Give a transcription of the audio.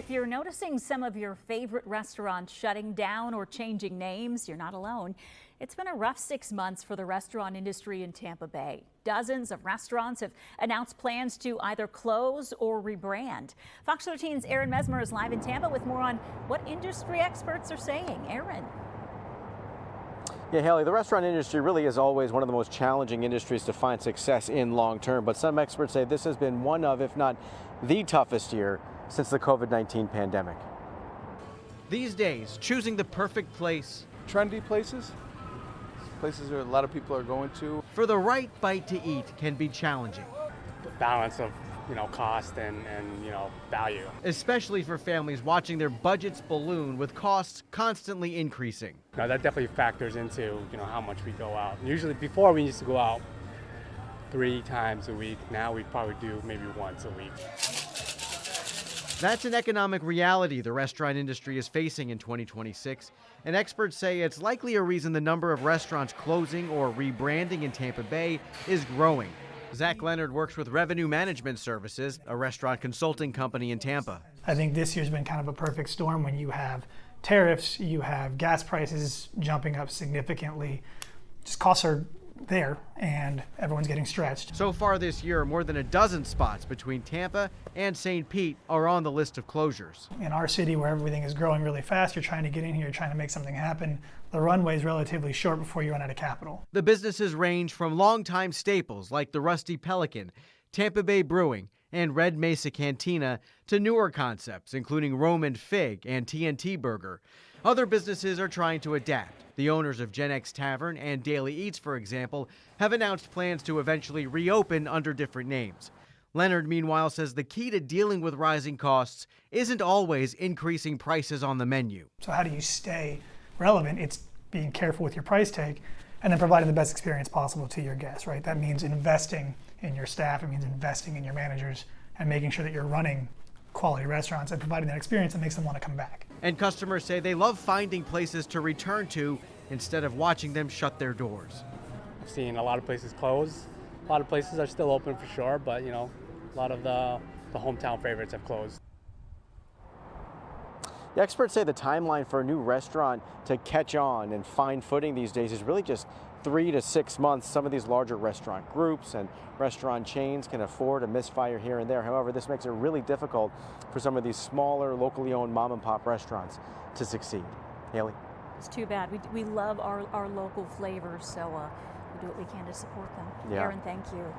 If you're noticing some of your favorite restaurants shutting down or changing names, you're not alone. It's been a rough 6 months for the restaurant industry in Tampa Bay. Dozens of restaurants have announced plans to either close or rebrand. Fox 13's Aaron Mesmer is live in Tampa with more on what industry experts are saying. Aaron. Yeah, Haley, the restaurant industry really is always one of the most challenging industries to find success in long term, but some experts say this has been one of, if not the toughest year since the COVID-19 pandemic. These days, choosing the perfect place, trendy places where a lot of people are going to. For the right bite to eat can be challenging. The balance of, cost and value. Especially for families watching their budgets balloon with costs constantly increasing. Now that definitely factors into, how much we go out. Usually before we used to go out 3 times a week. Now we probably do maybe once a week. That's an economic reality the restaurant industry is facing in 2026, and experts say it's likely a reason the number of restaurants closing or rebranding in Tampa Bay is growing. Zach Leonard works with Revenue Management Services, a restaurant consulting company in Tampa. I think this year's been kind of a perfect storm when you have tariffs, you have gas prices jumping up significantly. Just costs are there and everyone's getting stretched. So far this year, more than a dozen spots between Tampa and St. Pete are on the list of closures. In our city where everything is growing really fast, you're trying to get in here, you're trying to make something happen. The runway is relatively short before you run out of capital. The businesses range from longtime staples like the Rusty Pelican, Tampa Bay Brewing, and Red Mesa Cantina to newer concepts including Roman Fig and TNT Burger. Other businesses are trying to adapt. The owners of Gen X Tavern and Daily Eats, for example, have announced plans to eventually reopen under different names. Leonard, meanwhile, says the key to dealing with rising costs isn't always increasing prices on the menu. So how do you stay relevant? It's being careful with your price tag and then providing the best experience possible to your guests, right? That means investing in your staff, it means investing in your managers and making sure that you're running quality restaurants and providing that experience that makes them want to come back. And customers say they love finding places to return to instead of watching them shut their doors. I've seen a lot of places close. A lot of places are still open for sure, but a lot of the hometown favorites have closed. The experts say the timeline for a new restaurant to catch on and find footing these days is really just 3 to 6 months. Some of these larger restaurant groups and restaurant chains can afford a misfire here and there. However, this makes it really difficult for some of these smaller, locally owned mom and pop restaurants to succeed. Haley? It's too bad. We love our local flavors, so we do what we can to support them. Yeah. Aaron, thank you.